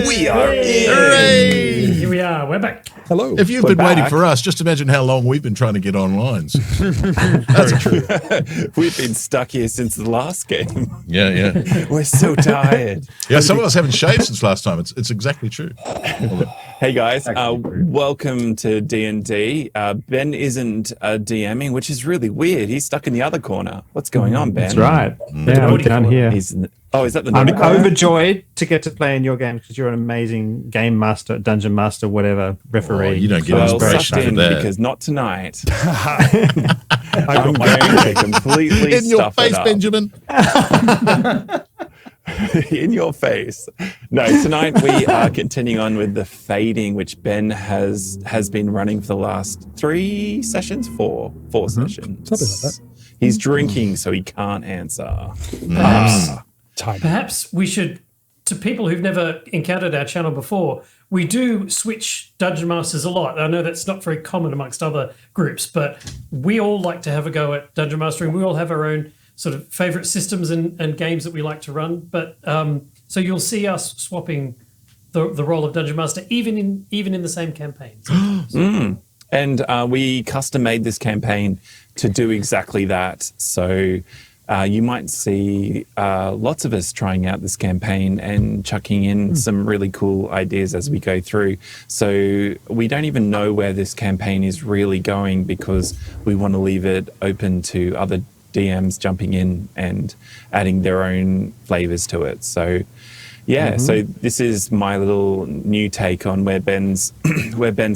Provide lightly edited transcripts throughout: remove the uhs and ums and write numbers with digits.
We are in. Hooray! Here we are. We're back. Hello. If you've been waiting for us, just imagine how long we've been trying to get online. Very true. We've been stuck here since the last game. Yeah. We're so tired. Yeah, some of us haven't shaved since last time. It's exactly true. Hey guys, welcome to D&D. Ben isn't DMing, which is really weird. He's stuck in the other corner. What's going on, Ben? That's right. Yeah, I'm down here. Is that the I'm naughty corner? overjoyed to get to play in your game because you're an amazing game master, dungeon master, whatever, referee. Oh, you don't get Well, inspiration sucked for in that. because not tonight. I'm going to completely In your stuff face, it up. Benjamin. In your face. No, tonight we are continuing on with The Fading, which Ben has been running for the last 3 sessions, four sessions. Something like that. He's drinking, so he can't answer. Perhaps we should, to people who've never encountered our channel before, we do switch Dungeon Masters a lot. I know that's not very common amongst other groups, but we all like to have a go at Dungeon Mastering. We all have our own sort of favourite systems and games that we like to run. But so you'll see us swapping the role of Dungeon Master even in the same campaign. And we custom made this campaign to do exactly that. So you might see lots of us trying out this campaign and chucking in some really cool ideas as we go through. So we don't even know where this campaign is really going because we want to leave it open to other DMs jumping in and adding their own flavors to it. So so this is my little new take on where Ben's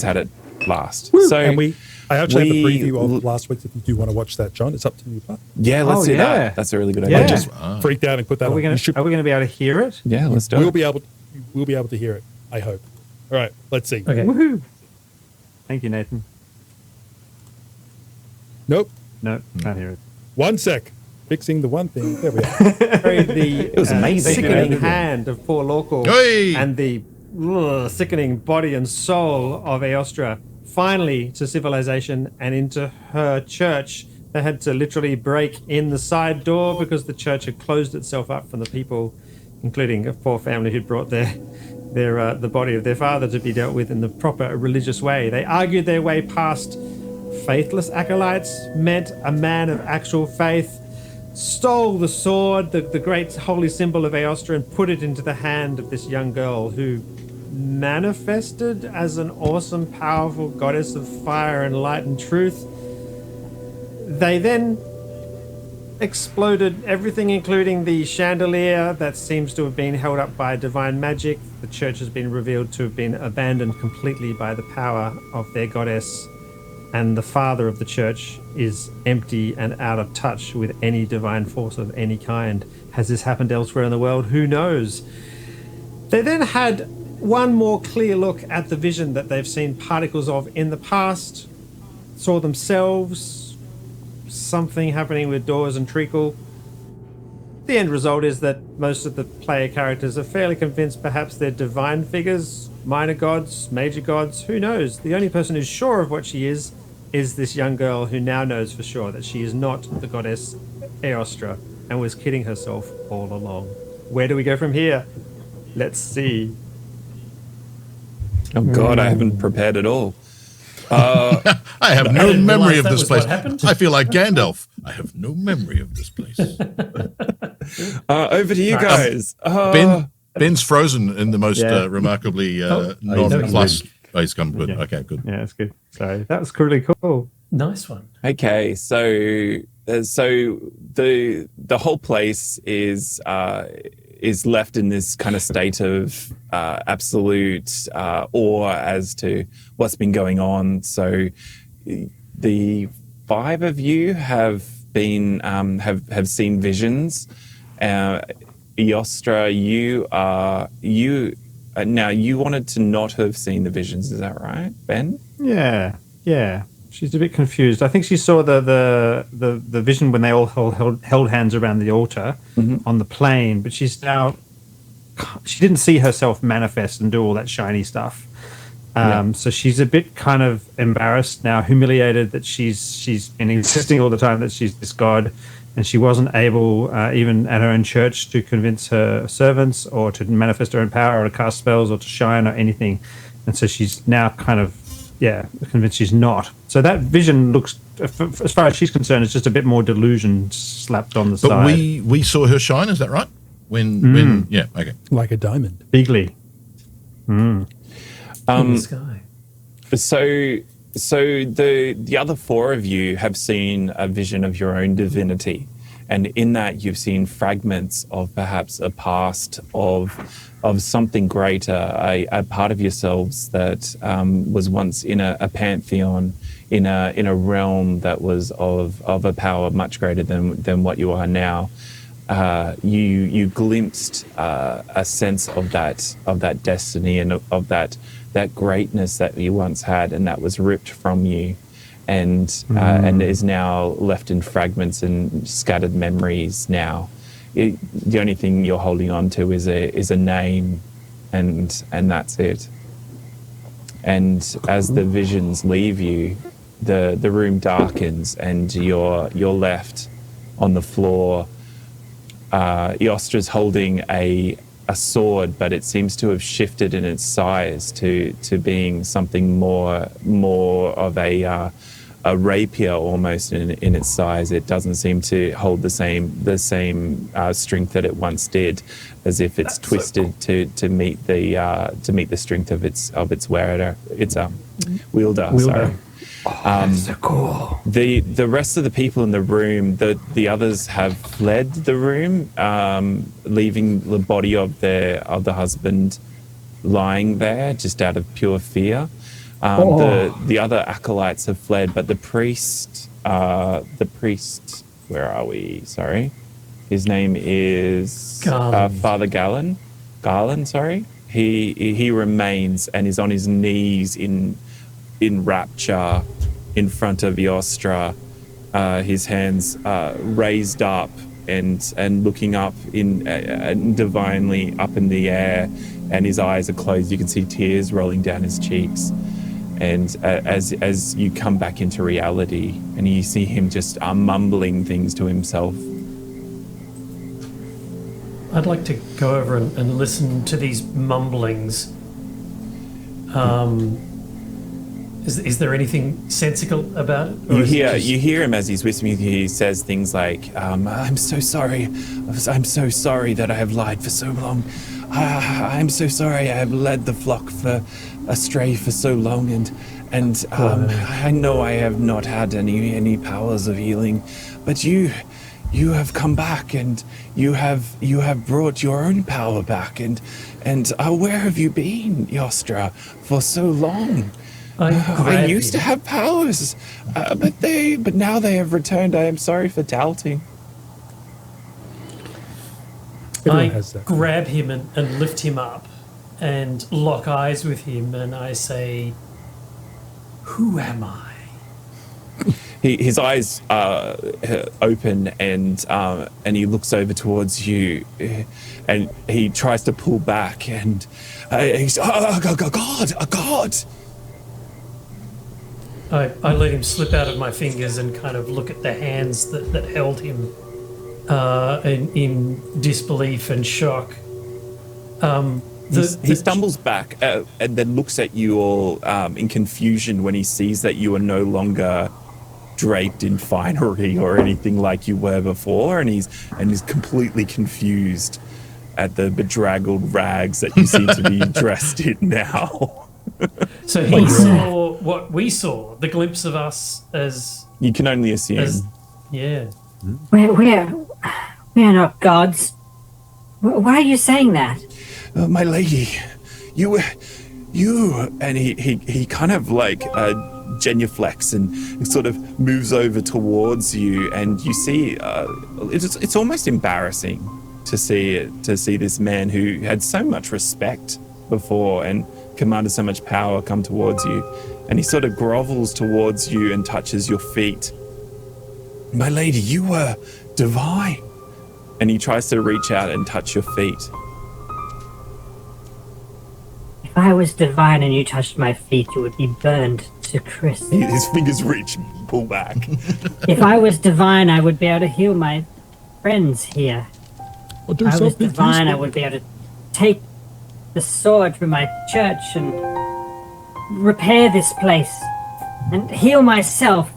had it last. Woo. So And I actually have a preview of last week if you do want to watch that, John. It's up to you, but yeah, let's do yeah. that. That's a really good Yeah. idea. I just freaked out and put that Are on. we going to be able to hear it? Yeah, let's do We'll it. be able to hear it, I hope. All right, let's see. Okay. Woohoo! Thank you, Nathan. Nope. No, can't hear it. 1 sec. Fixing the one thing. There we are. It was amazing. Sickening hand of poor Lorcal Hey! and the sickening body and soul of Aostra finally to civilization and into her church. They had to literally break in the side door because the church had closed itself up from the people, including a poor family who'd brought the body of their father to be dealt with in the proper religious way. They argued their way past faithless acolytes, met a man of actual faith, stole the sword, the great holy symbol of Aostra, and put it into the hand of this young girl who manifested as an awesome, powerful goddess of fire and light and truth. They then exploded everything, including the chandelier that seems to have been held up by divine magic. The church has been revealed to have been abandoned completely by the power of their goddess, and the father of the church is empty and out of touch with any divine force of any kind. Has this happened elsewhere in the world? Who knows? They then had one more clear look at the vision that they've seen particles of in the past, saw themselves, something happening with doors and treacle. The end result is that most of the player characters are fairly convinced perhaps they're divine figures, minor gods, major gods, who knows? The only person who's sure of what she is this young girl who now knows for sure that she is not the goddess Aostra and was kidding herself all along. Where do we go from here? Let's see. Oh God, I haven't prepared at all. I have no didn't memory realise of that this was place. what happened. I feel like Gandalf. I have no memory of this place. Over to you guys. Ben's frozen in the most remarkably non-plus. Oh, he's come good. Yeah. Okay, good. Yeah, that's good. So that was really cool. Nice one. Okay, so the whole place is left in this kind of state of absolute awe as to what's been going on. So the 5 of you have been have seen visions. Aostra, now you wanted to not have seen the visions, is that right, Ben? Yeah. She's a bit confused. I think she saw the vision when they all held hands around the altar on the plain, but she didn't see herself manifest and do all that shiny stuff. So she's a bit kind of embarrassed now, humiliated that she's been insisting all the time that she's this god, and she wasn't able, even at her own church, to convince her servants or to manifest her own power or to cast spells or to shine or anything. And so she's now kind of, convinced she's not. So that vision looks, as far as she's concerned, it's just a bit more delusion slapped on the side. But we saw her shine, is that right? When yeah, okay. Like a diamond. Bigly. In the sky. So the other four of you have seen a vision of your own divinity, and in that you've seen fragments of perhaps a past of something greater, a part of yourselves that was once in a pantheon, in a realm that was of a power much greater than what you are now. You glimpsed a sense of that destiny and of that greatness that you once had, and that was ripped from you, and is now left in fragments and scattered memories. Now, the only thing you're holding on to is a name, and that's it. And as the visions leave you, the room darkens, and you're left on the floor. Yostra's holding a sword, but it seems to have shifted in its size to being something more of a rapier almost in its size. It doesn't seem to hold the same strength that it once did, as if it's twisted to meet the strength of its wearer, its wielder. Sorry. That's so cool. The rest of the people in the room, the others have fled the room, leaving the body of the husband lying there just out of pure fear. The other acolytes have fled, but the priest, where are we? Sorry. His name is Father Garland, sorry. He remains and is on his knees in rapture in front of Yostra, his hands raised up and looking up in divinely up in the air, and his eyes are closed. You can see tears rolling down his cheeks. And as you come back into reality, and you see him just mumbling things to himself. I'd like to go over and listen to these mumblings. Is there anything sensical about it? You hear him as he's whispering. He says things like, "I'm so sorry. I'm so sorry that I have lied for so long. I'm so sorry I have led the flock astray for so long, and I know I have not had any powers of healing, but you have come back, and you have brought your own power back, and where have you been, Yostra, for so long? I used to have powers, but now they have returned. I am sorry for doubting." I grab him and lift him up and lock eyes with him, and I say, "Who am I?" His eyes open, and he looks over towards you, and he tries to pull back, and he's, "Oh, God!" I let him slip out of my fingers and kind of look at the hands that held him in disbelief and shock. He stumbles back and then looks at you all in confusion when he sees that you are no longer draped in finery or anything like you were before, and he's completely confused at the bedraggled rags that you seem to be dressed in now. So he saw what we saw, the glimpse of us as... You can only assume. Yeah. We are not gods. Why are you saying that? My lady, you, and he kind of like genuflects and sort of moves over towards you, and you see it's almost embarrassing to see this man who had so much respect before and commanded so much power come towards you, and he sort of grovels towards you and touches your feet. "My lady, you were divine," and he tries to reach out and touch your feet. If I was divine and you touched my feet, you would be burned to Chris. His fingers reach, pull back. If I was divine, I would be able to heal my friends here. Or do If I was something divine, I useful. would be able to take the sword from my church and repair this place and heal myself.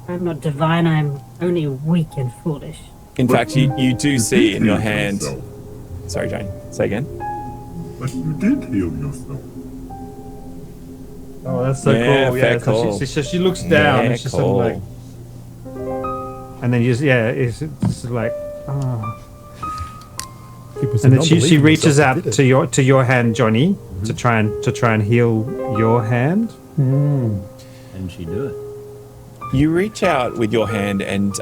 I'm not divine, I'm only weak and foolish. In fact, you do see in your healed hand. yourself. Sorry, Johnny. Say again. But you did heal yourself. Oh, that's so Yeah, cool. fair Yeah, call. so she looks down Yeah, and she's sort of like, and then it's sort of like, oh. It was And an then she unbelievable reaches stuff out they did to your hand, Johnny, to try and heal your hand. And she do it. You reach out with your hand, and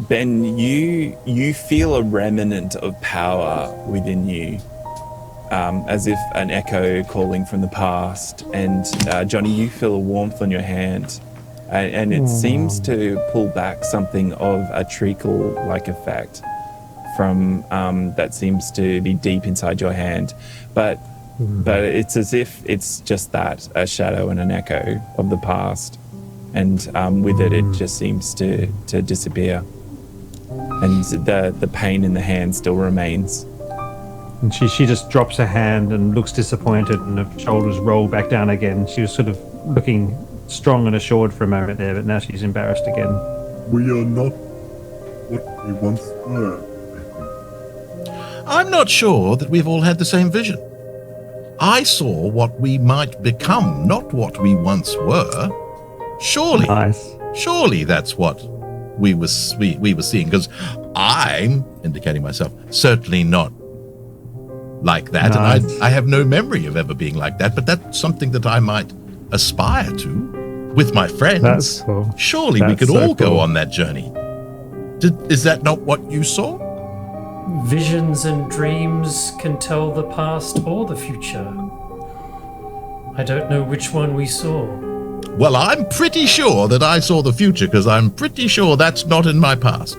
Ben, you feel a remnant of power within you, as if an echo calling from the past. And Johnny, you feel a warmth on your hand, and it seems to pull back something of a treacle-like effect from that seems to be deep inside your hand, but it's as if it's just that, a shadow and an echo of the past, and with it just seems to disappear, and the pain in the hand still remains. And she just drops her hand and looks disappointed, and her shoulders roll back down again. She was sort of looking strong and assured for a moment there, but now she's embarrassed again. We are not what we once were. I'm not sure that we've all had the same vision. I saw what we might become, not what we once were. Surely, Nice. surely that's what we were seeing, because I'm, indicating myself, certainly not like that, Nice. and I have no memory of ever being like that, but that's something that I might aspire to with my friends. That's cool. Surely we That's could so all go cool. on that journey. Is that not what you saw? Visions and dreams can tell the past or the future. I don't know which one we saw. Well, I'm pretty sure that I saw the future, because I'm pretty sure that's not in my past.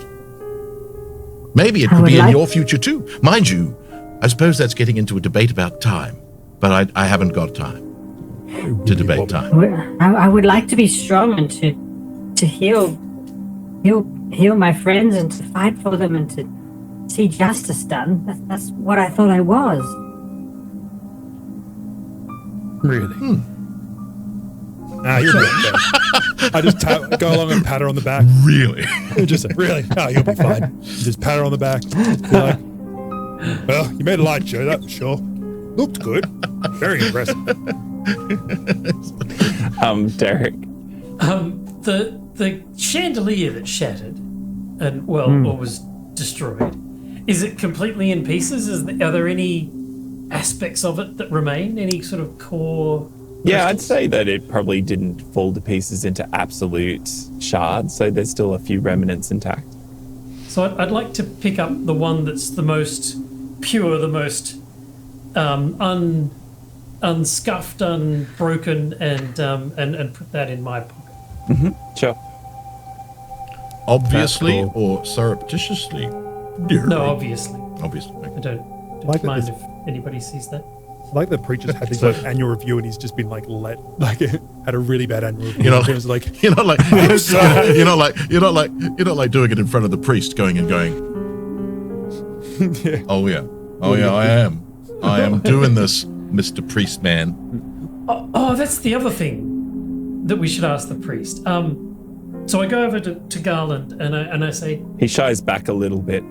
Maybe it I could would be in like- your future too. Mind you, I suppose that's getting into a debate about time, but I haven't got time to debate time. I would like to be strong and to heal my friends and to fight for them and to see justice done. That's what I thought I was. Really? Nah, you're right there. I just go along and pat her on the back. Really? Just say, really? No, you'll be fine. Just pat her on the back. Be like, well, you made a light show, that for sure. Looked good. Very impressive. Derek. The chandelier that shattered and or was destroyed, is it completely in pieces? Are there any aspects of it that remain? Any sort of core? Yeah, I'd crystals? say that it probably didn't fall to pieces into absolute shards, so there's still a few remnants intact. So I'd like to pick up the one that's the most pure, the most unscuffed, unbroken, and put that in my pocket. Sure. Obviously That's or surreptitiously? No, obviously. Obviously. I don't Like that mind this- if anybody sees that. Like the preacher's had his like annual review and he's just been like had a really bad annual review. You know, It was like You're not like doing it in front of the priest, going and going. yeah. Oh yeah, I am doing this, Mr. Priest Man. Oh, that's the other thing that we should ask the priest. So I go over to Garland and I say, He shies back a little bit.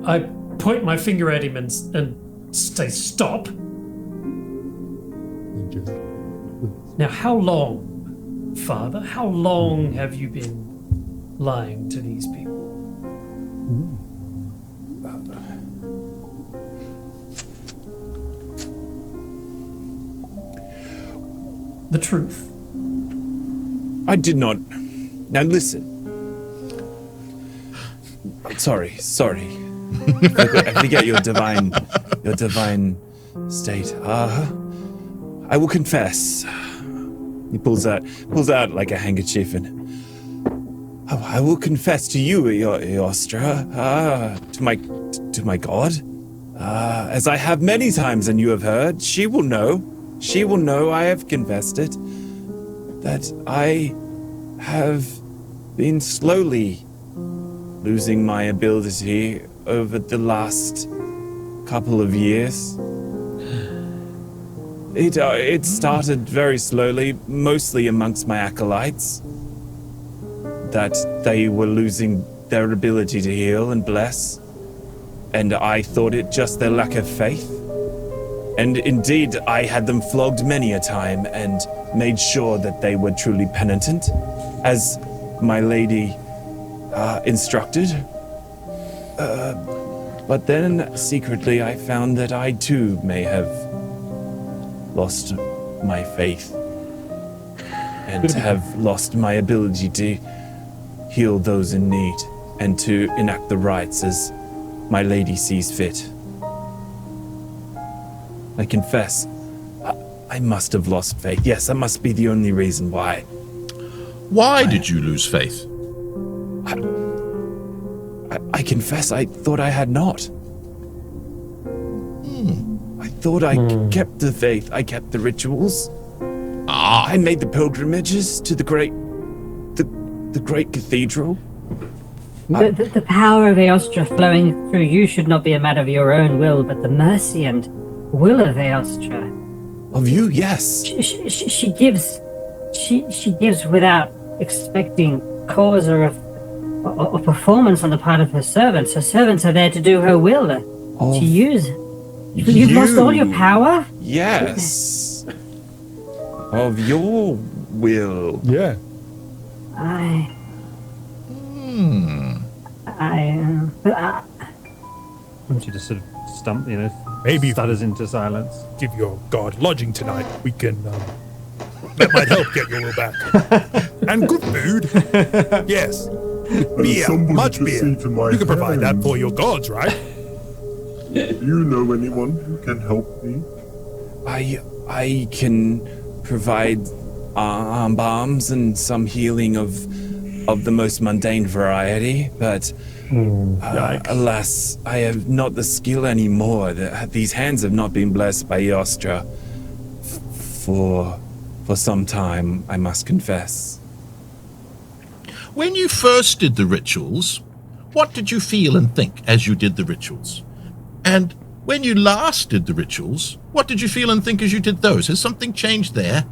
I point my finger at him and say, stop. Now, how long, Father, how long have you been lying to these people? The truth. I did not. Now listen. Sorry. I forget your divine state. I will confess. He pulls out like a handkerchief and I will confess to you, Eostra, to my God, as I have many times, and you have heard. She will know. she will know I have confessed it, that I have been slowly losing my ability over the last couple of years. It started very slowly, mostly amongst my acolytes, that they were losing their ability to heal and bless, and I thought it just their lack of faith. And indeed, I had them flogged many a time and made sure that they were truly penitent, as my lady instructed. But then, secretly, I found that I too may have lost my faith and have lost my ability to heal those in need and to enact the rites as my lady sees fit. I confess, I must have lost faith. Yes, that must be the only reason why. Why did you lose faith? I confess, I thought I had not. I thought I kept the faith. I kept the rituals. I made the pilgrimages to the great cathedral. The power of Aostra flowing through you should not be a matter of your own will, but the mercy and will of Aostra. Of you, yes. She gives without expecting cause or performance on the part of her servants. Her servants are there to do her will, to use. You've lost all your power? Yes. Of your will. Yeah. Hmm. I want you to sort of stump, Maybe stutters into silence. give your god lodging tonight. We can. That might help get your will back. And good food. Yes. Beer. somebody Much to beer. see to my You can provide that hand. for your gods, right? Do you know anyone who can help me? I can provide arm balms and some healing of the most mundane variety, but alas, I have not the skill anymore. These hands have not been blessed by Aostra for some time, I must confess. When you first did the rituals, what did you feel and think as you did the rituals? And when you last did the rituals, what did you feel and think as you did those? Has something changed there?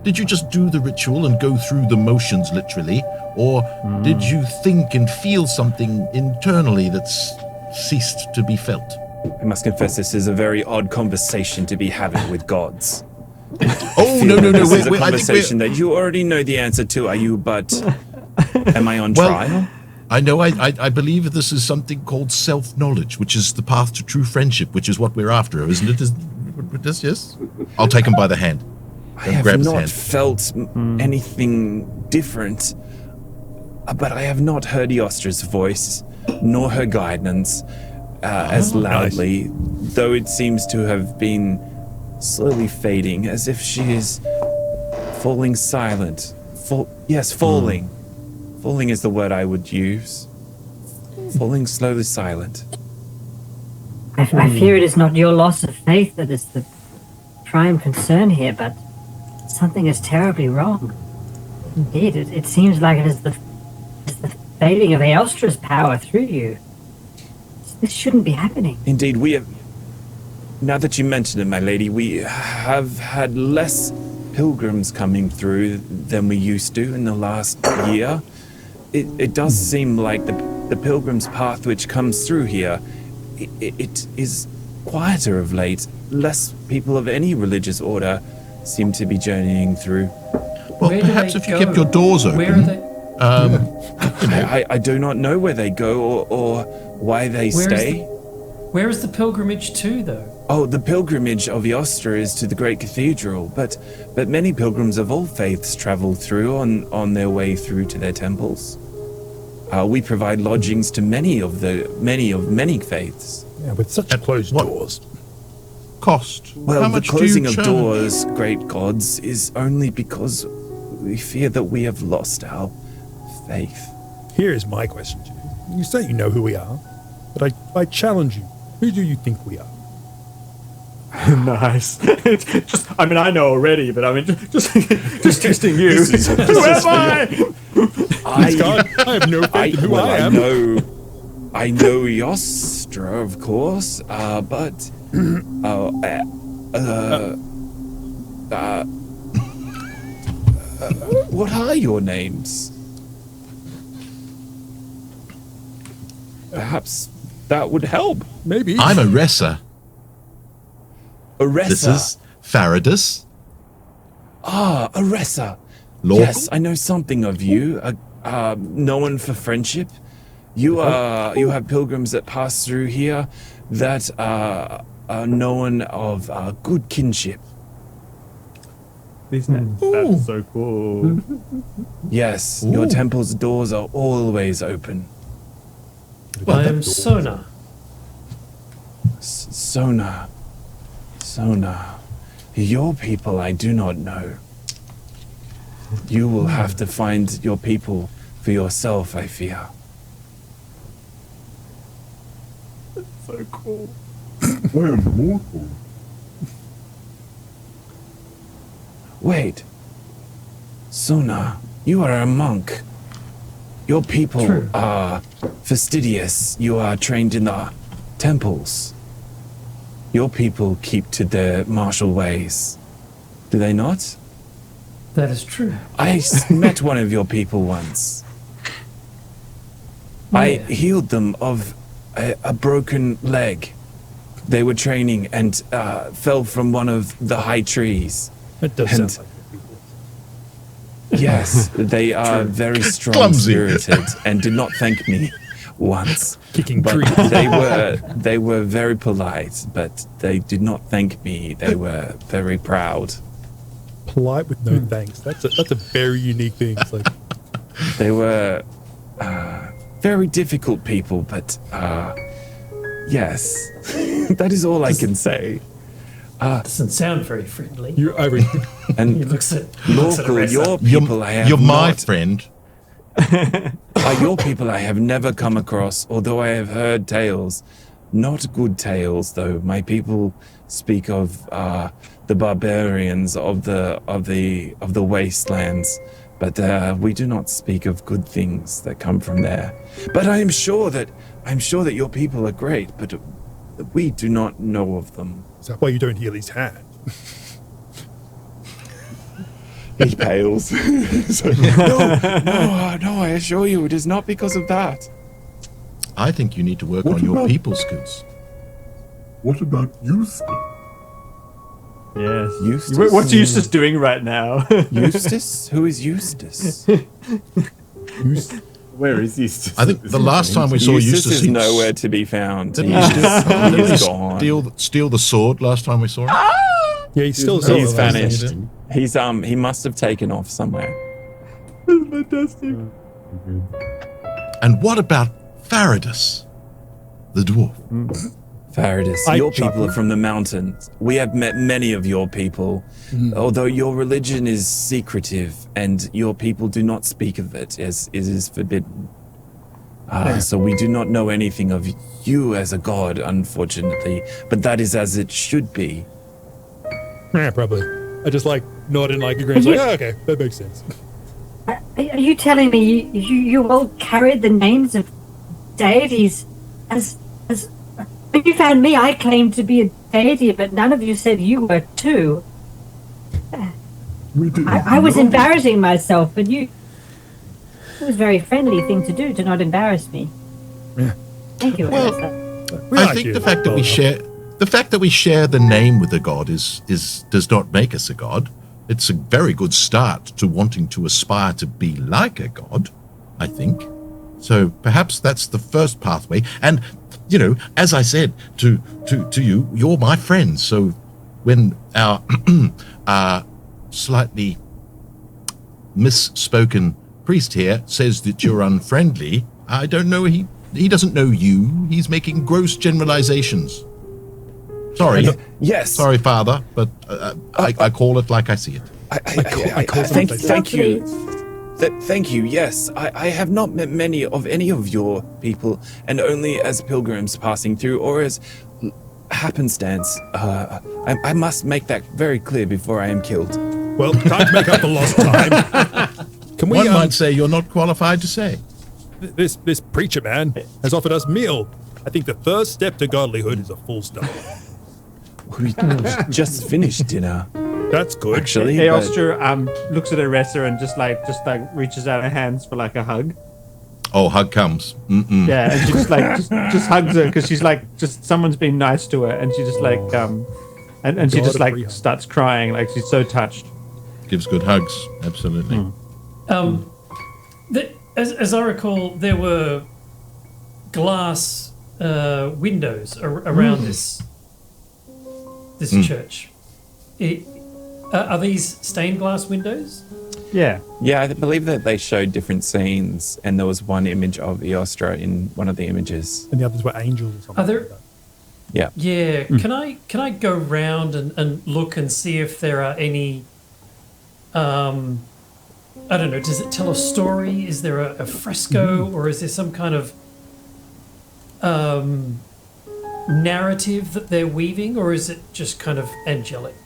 Did you just do the ritual and go through the motions literally? Or did you think and feel something internally that's ceased to be felt? I must confess, this is a very odd conversation to be having with gods. Oh, Feel no. This is a I think conversation that you already know the answer to, are you? But am I on Well, trial? I know. I believe this is something called self-knowledge, which is the path to true friendship, which is what we're after, isn't it? Yes? I'll take him by the hand. I have grab his not hand. felt anything different, but I have not heard Eostra's voice, nor her guidance as loudly, though it seems to have been slowly fading, as if she is falling silent. Falling. Falling is the word I would use. Falling slowly silent. I fear it is not your loss of faith that is the prime concern here, but something is terribly wrong. Indeed, it seems like it is the fading of Aostra's power through you. This shouldn't be happening. Indeed, we have... Now that you mention it, my lady, we have had less pilgrims coming through than we used to in the last year. It does seem like the pilgrim's path which comes through here, it is quieter of late. Less people of any religious order seem to be journeying through. Well, Where do perhaps they if you go? kept your doors open. Where are they? I do not know where they go or why they stay. Where is the pilgrimage to, though? Oh, the pilgrimage of Eostra is to the great cathedral, but many pilgrims of all faiths travel through on their way through to their temples. We provide lodgings to many faiths. Yeah, with such closed what- doors. Cost. Well, How the much do closing you of charge? doors, great gods, is only because we fear that we have lost our faith. Here's my question to you. You say you know who we are, but I challenge you. Who do you think we are? Nice. Just, I mean, I know already, but I mean, just testing you. Who am I? God, I have no faith in who I am. I know Yostra, of course, but what are your names? Perhaps that would help. Maybe. I'm Aressa. Aressa. This is Faradus. Ah, Aressa. Local? Yes, I know something of you. Known for friendship. You have pilgrims that pass through here that are known of good kinship. That's so cool. Yes, your temple's doors are always open. I am Sona. Sona. Your people I do not know. You will have to find your people for yourself, I fear. So cool. I am mortal. Wait. Sona, you are a monk. Your people True. are fastidious. You are trained in the temples. Your people keep to their martial ways. Do they not? That is true. I met one of your people once. I Yeah. healed them of a broken leg. They were training and fell from one of the high trees. That does And- sound like people. Yes, they are very strong Clumsy. spirited and did not thank me once. Kicking But trees. they were very polite, but they did not thank me. They were very proud. Polite with no thanks. That's a very unique thing. It's like, They were very difficult people, but yes, that is all I can say. Doesn't sound very friendly. you're over. He And looks at local, Aressa. your people I have You're my not, friend. your people I have never come across, although I have heard tales. Not good tales, though. My people speak of the barbarians of the wastelands, but we do not speak of good things that come from there. But I'm sure that your people are great, but we do not know of them. Is that why you don't heal his hand? He pales. No, I assure you, it is not because of that. I think you need to work What on your about- people skills. What about Eustace? Yes. Eustace? What's Eustace doing right now? Eustace? Who is Eustace? Where is Eustace? I think the last time we saw Eustace Eustace, is nowhere to be found. Didn't He's he just- didn't he he's gone. steal the sword last time we saw him? Yeah, he's still He's alive. vanished. He must have taken off somewhere. Fantastic. And what about Faradus, the dwarf? Faradus, I your people chuckled. are from the mountains. We have met many of your people, although your religion is secretive and your people do not speak of it as it is forbidden. So we do not know anything of you as a god, unfortunately, but that is as it should be. Yeah, probably. I just like nod and like agree. It's like, oh, okay, that makes sense. Are you telling me you all carried the names of deities as when you found me? I claimed to be a deity, but none of you said you were too. We didn't I was know. embarrassing myself, but you. It was a very friendly thing to do to not embarrass me. Yeah. Thank you. Well, Arissa. We I like think you. the fact that we share the name with a god is does not make us a god. It's a very good start to wanting to aspire to be like a god, I think. So perhaps that's the first pathway. And you know, as I said to you, you're my friend. So when our slightly misspoken priest here says that you're unfriendly, I don't know. He doesn't know you. He's making gross generalizations. Sorry. Yes. Sorry, Father, but I call it like I see it. Thank you. Thank you. Yes, I have not met many of any of your people, and only as pilgrims passing through, or as happenstance. I must make that very clear before I am killed. Well, time to make up the lost time. Can we? One might say you're not qualified to say. This preacher man has offered us meal. I think the first step to godlyhood is a full stomach. We just finished dinner. That's good. Actually, Eostra looks at Aressa and just like reaches out her hands for like a hug. Oh, hug comes. Mm-mm. Yeah, and she just hugs her because she's like just someone's been nice to her, and she just like and she just like starts crying like she's so touched. Gives good hugs. Absolutely. As I recall, there were glass windows around this church. Are these stained glass windows? Yeah. Yeah, I believe that they showed different scenes, and there was one image of Eostra in one of the images. And the others were angels or something. Are there? Like that. Yeah. Yeah. Can I go round and look and see if there are any? I don't know. Does it tell a story? Is there a fresco, or is there some kind of narrative that they're weaving, or is it just kind of angelic?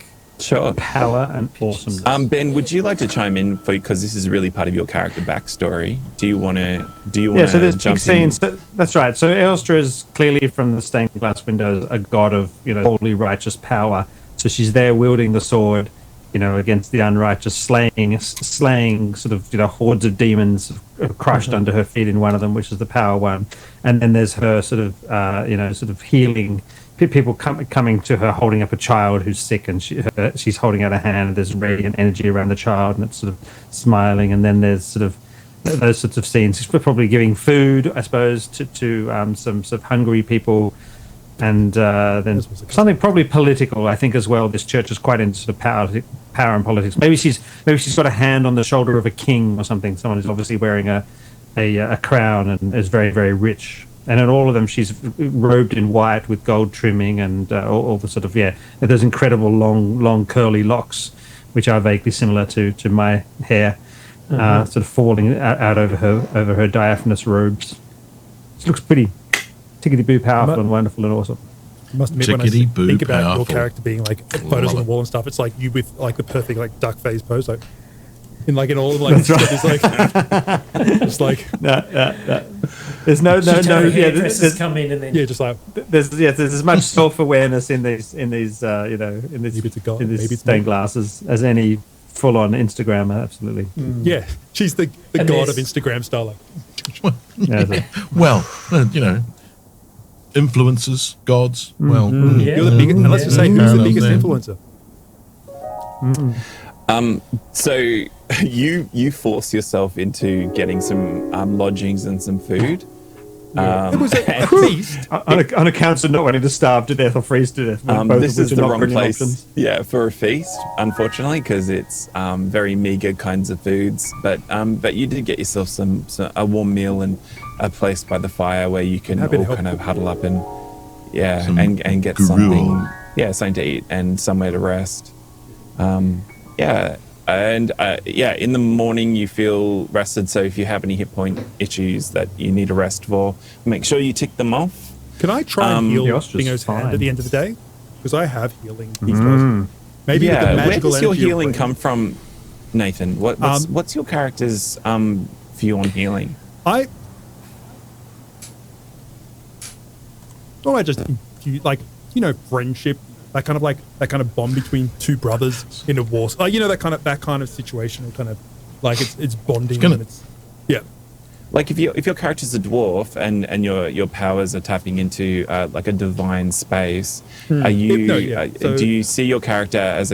Sure. Power and awesomeness. Ben, would you like to chime in because this is really part of your character backstory? Do you want to? Yeah, so there's jump big scenes. That's right. So Eostra is clearly from the stained glass windows a god of holy righteous power. So she's there wielding the sword, against the unrighteous, slaying sort of hordes of demons crushed under her feet in one of them, which is the power one. And then there's her sort of healing. People coming to her holding up a child who's sick, and she's holding out a hand. There's radiant energy around the child, and it's sort of smiling. And then there's sort of those sorts of scenes. She's probably giving food, I suppose, to some sort of hungry people, and then something probably political, I think, as well. This church is quite into sort of power and politics. Maybe she's got a hand on the shoulder of a king or something. Someone who's obviously wearing a crown and is very, very rich. And in all of them, she's robed in white with gold trimming and all the sort of, those incredible long curly locks, which are vaguely similar to my hair, sort of falling out over her diaphanous robes. She looks pretty tickety-boo powerful and wonderful and awesome. I must admit, when I think about powerful. your character being like photos on the wall and stuff, it's like you with like the perfect like duck face pose, like in all of like That's right. it's like it's like there's no Dresses come in and then just like there's as much self-awareness in these maybe it's a god, in maybe these it's stained glasses as any full-on Instagrammer. Absolutely. Yeah, she's the And god of there's- Instagram style. Well, influencers, gods. Well, Yeah. You're the biggest. And let's just say, who's the biggest influencer? So you force yourself into getting some lodgings and some food. It was a feast. on account of not wanting to starve to death or freeze to death. This is the wrong place, for a feast, unfortunately, because it's very meager kinds of foods. But you did get yourself a warm meal and a place by the fire where you can all kind of huddle up and and get something to eat and somewhere to rest. In the morning you feel rested, so if you have any hit point issues that you need a rest for, make sure you tick them off. Can I try and heal Yostra's Bingo's hand fine. at the end of the day? Because I have healing these days. Maybe with the Where magical does your energy of healing rain. come from, Nathan? What's your character's view on healing? I just friendship, that kind of bond between two brothers in a war, that kind of situation, or kind of like it's bonding and it's Like if your character's a dwarf and your powers are tapping into like a divine space, are you do you see your character as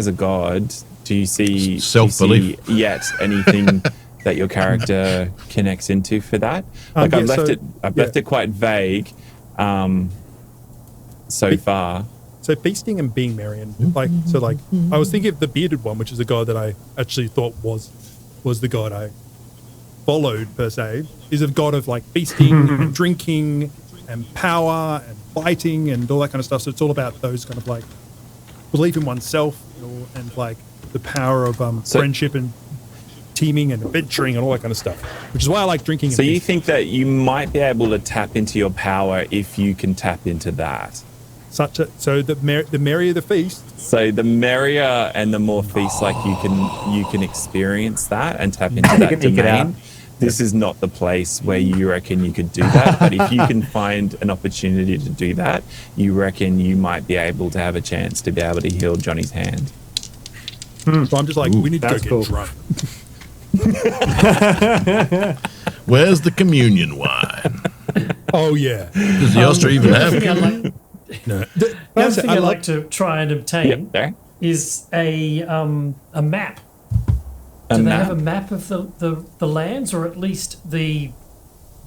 a god? Do you see Self-belief. yet anything that your character connects into for that? Like I've left it quite vague so far. So feasting and being merry, and I was thinking of the bearded one, which is a god that I actually thought was the god I followed per se, is a god of like feasting and drinking and power and fighting and all that kind of stuff. So it's all about those kind of like belief in oneself and like the power of friendship and teaming and adventuring and all that kind of stuff, which is why I like drinking. So you think that you might be able to tap into your power if you can tap into that? So the merrier the feast. So the merrier and the more feast like you can experience that and tap into that domain. This is not the place where you reckon you could do that, but if you can find an opportunity to do that, you reckon you might be able to have a chance to be able to heal Johnny's hand. So I'm just like, we need to go get drunk. Where's the communion wine? Oh yeah. Does the Ulster even have communion? No. The other thing I'd like to try and obtain is a map. Do they have a map of the lands, or at least the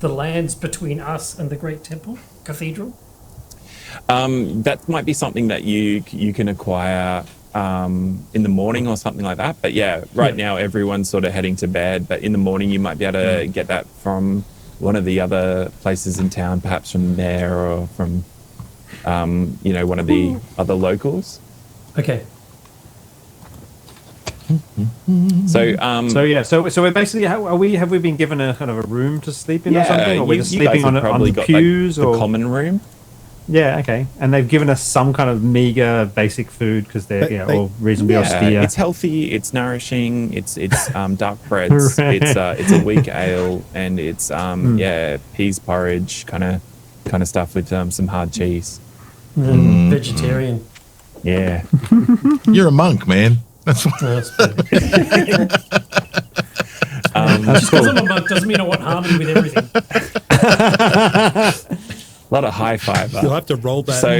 lands between us and the Great Temple Cathedral? That might be something that you can acquire in the morning or something like that. But right now everyone's sort of heading to bed. But in the morning you might be able to get that from one of the other places in town, perhaps from there or from one of the other locals. Okay. So we're basically have we been given a kind of a room to sleep in or something, or we're just sleeping on the pews like or the common room? Yeah, okay. And they've given us some kind of meager basic food because they're all reasonably austere. It's healthy, it's nourishing, it's dark breads, it's a weak ale, and it's peas porridge kind of stuff with some hard cheese. Vegetarian. Yeah. You're a monk, man. That's what. Just because I'm a monk doesn't mean I want harmony with everything. A lot of high fiber. You'll have to roll that. So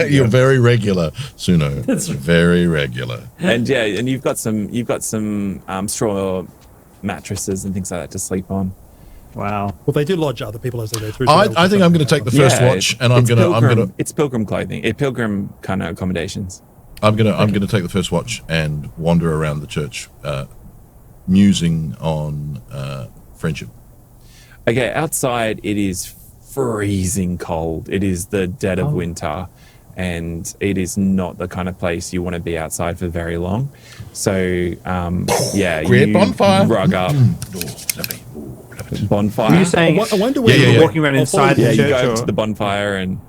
you're very regular, Suno. That's right. Very regular. And you've got some straw mattresses and things like that to sleep on. Wow. Well, they do lodge other people as they go through. I think I'm going to take the first watch, and I'm going to. It's pilgrim clothing. Pilgrim kind of accommodations. I'm gonna take the first watch and wander around the church, musing on friendship. Okay, outside it is freezing cold. It is the dead of winter, and it is not the kind of place you want to be outside for very long. So, great bonfire. Rug up. Bonfire. Were you saying? I wonder where you're walking around inside the church. You go up to the bonfire and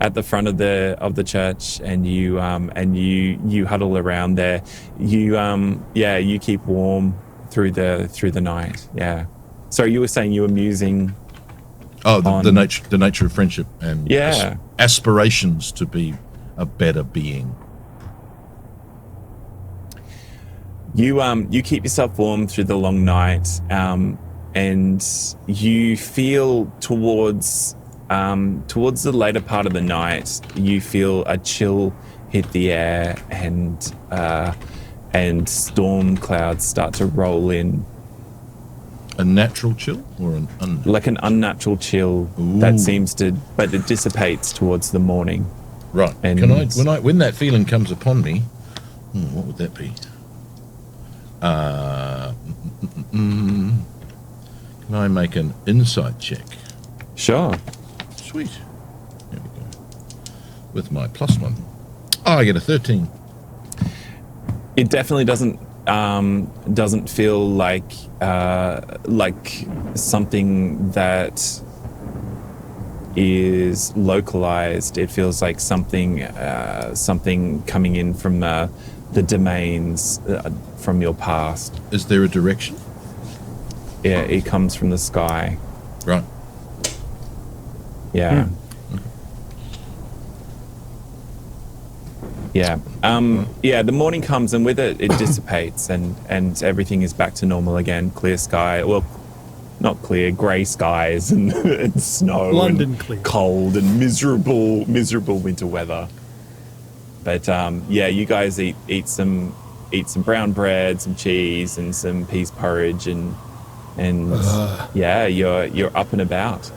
at the front of the church, and you huddle around there. You keep warm through the night. Yeah. So you were saying you were musing. Oh, the nature of friendship and aspirations to be a better being. You keep yourself warm through the long night, and you feel towards the later part of the night, you feel a chill hit the air, and storm clouds start to roll in. A natural chill or an unnatural? Like an unnatural chill that seems to, but it dissipates towards the morning. Right. And when that feeling comes upon me, what would that be? Can I make an insight check? Sure. Sweet. There we go. With my +1. I get a 13. It definitely doesn't feel like something that is localized. It feels like something coming in from the domains from your past. Is there a direction? Yeah, it comes from the sky. Right. Yeah. Yeah. The morning comes, and with it dissipates, and everything is back to normal again. Clear sky. Well, not clear, grey skies and, and snow. London and clear. Cold and miserable winter weather. But you guys eat some brown bread, some cheese, and some peas porridge, and you're up and about.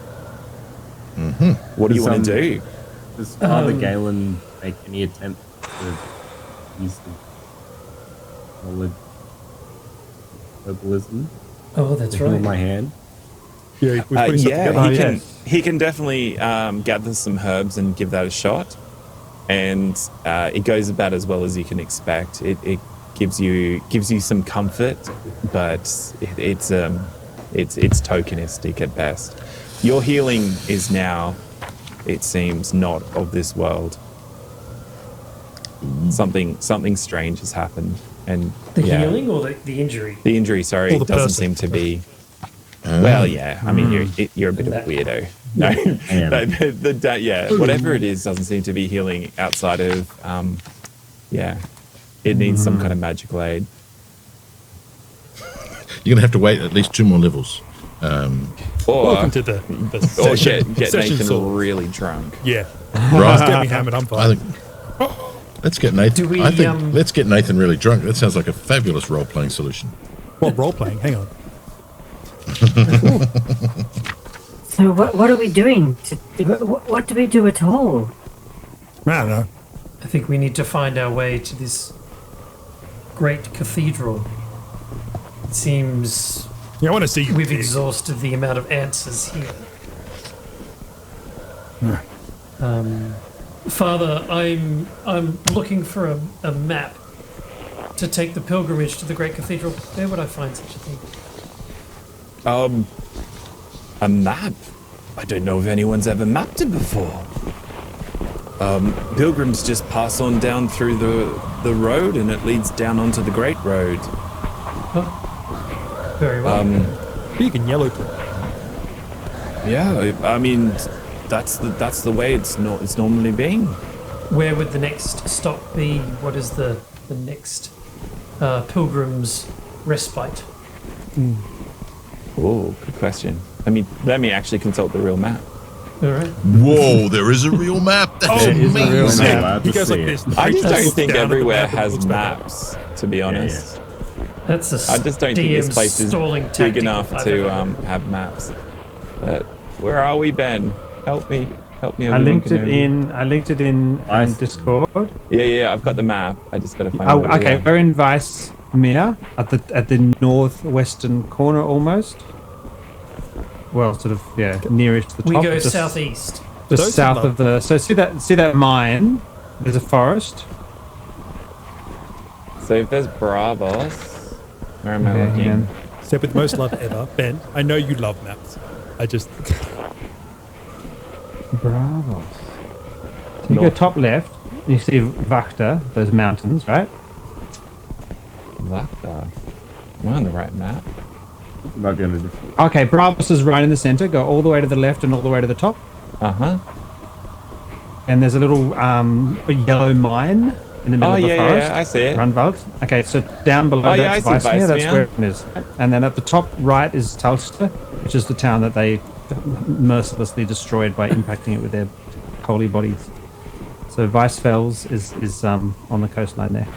Mm-hmm. What do you want to do? Does Father Galen make any attempt to use the knowledge herbalism? Oh, that's to right. heal my hand. Yeah, we're putting something together. He can definitely gather some herbs and give that a shot, and it goes about as well as you can expect. It gives you some comfort, but it's tokenistic at best. Your healing is now it seems not of this world. Something strange has happened, and The healing or the injury? The injury, sorry, Or the doesn't person. seem to be. Well, yeah. I mean, you're a bit of a weirdo. No, whatever it is doesn't seem to be healing outside of. It needs some kind of magical aid. You're going to have to wait at least 2 more levels. Or Welcome to the or session, get session Nathan sword. really drunk. Yeah. Right. Just get me hammered. I'm I fine. think. Let's get Nathan. Let's get Nathan really drunk. That sounds like a fabulous role-playing solution. What role playing? Hang on. So what are we doing? What do we do at all? I don't know. I think we need to find our way to this great cathedral. It seems Yeah, I want to see you. we've big. exhausted the amount of answers here. Father, I'm looking for a map to take the pilgrimage to the great cathedral. Where would I find such a thing? A map? I don't know if anyone's ever mapped it before. Pilgrims just pass on down through the road, and it leads down onto the Great Road. Very well. Big and yellow. Yeah, I mean, that's the way it's normally been. Where would the next stop be? What is the next pilgrim's respite? Oh, good question. I mean, let me actually consult the real map. All right. Whoa, there is a real map. That's amazing. He goes like this. I just don't looks think down at the everywhere map and has looks back up. maps, to be honest. That's a I just don't think this DM's place is stalling big tactic enough if I've to ever heard. have maps. But where are we, Ben? Help me. I everyone linked can it hear me. in Discord. Yeah, I've got the map. I just got to find. Oh, where we okay. are. We're in Vice Mir at the northwestern corner almost. Well, sort of nearest to the We top. go just southeast. Just south of the. So see that mine. There's a forest. So if there's Bravos, where am I Okay, looking? yeah. Said with most love ever. Ben, I know you love maps. I just. Bravos. So you go top left. And you see Vakta, those mountains, right? Am I on the right map? Might be on a different. Okay, Bravos is right in the center. Go all the way to the left and all the way to the top. And there's a little yellow mine in the middle of the forest. I see it. Runvald. Okay, so down below that's I see Weissmere, that's Weissmere. where it is. And then at the top right is Talsta, which is the town that they mercilessly destroyed by impacting it with their holy bodies. So Weissfels is on the coastline there.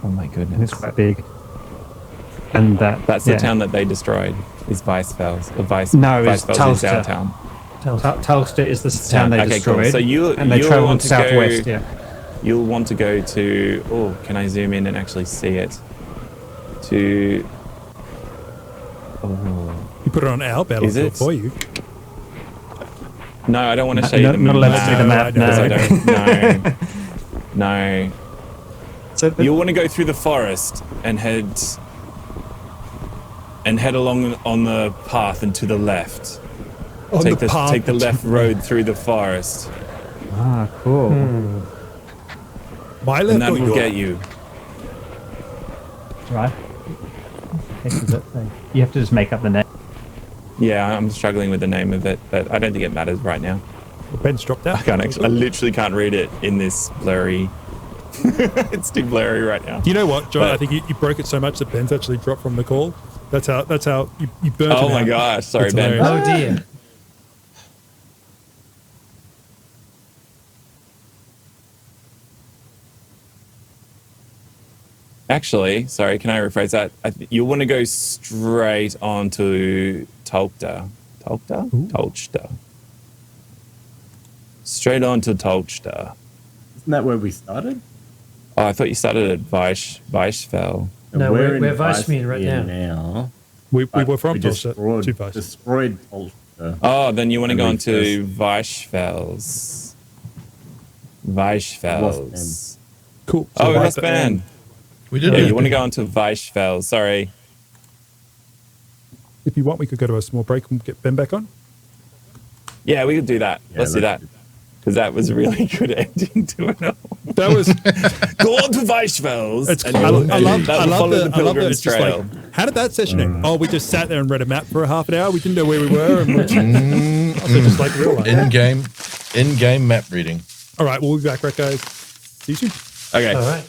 Oh my And goodness. it's quite big. And That's the town that they destroyed. Is Weissfels. No, it's Weissfels is our Talsta. town. Talsta is the town they Okay, cool. destroyed. So you'll travel want to southwest. go, You'll want to go to. Oh, can I zoom in and actually see it? To. Oh. You put it on our battlefield for you. No, I don't want to show you the not map. allowed to see the map. because I No. don't. No. So You'll want to go through the forest and head along on the path and to the left. Take the left road through the forest, cool. My left and that or will your? get you. Right. Heck is that thing? You have to just make up the name. Yeah, I'm struggling with the name of it, but I don't think it matters right now. Ben's dropped out. I literally can't read it in this blurry. It's too blurry right now. You know what, John? But- I think you broke it so much that Ben's actually dropped from the call. That's how you burnt him Oh my out. gosh, sorry, It's Ben. hilarious. Oh dear. Actually, sorry, can I rephrase that? You'll want to go straight on to Tolkta. Tolkta? Straight on to Tolkta. Isn't that where we started? Oh, I thought you started at Weissfell. No, we're in Weissmere right Weissmere now. We were from we Tulsa to Vice. destroyed Tulsa. Oh, then you want to And go we on to Weissfels. Weissfels. Cool. Oh, right that's there. Ben. We did Yeah, it. you want to go on to Weissfels. Sorry. If you want, we could go to a small break and get Ben back on. Yeah, we could do that. Yeah, Let's do that. Because that was a really good ending to it all. That was. Go on to Weissfels. I love follow that it's just like, how did that session end? Oh, we just sat there and read a map for a half an hour. We didn't know where we were. And we're just like real life. In-game map reading. All right, we'll be back, right, guys? See you soon. Okay. All right.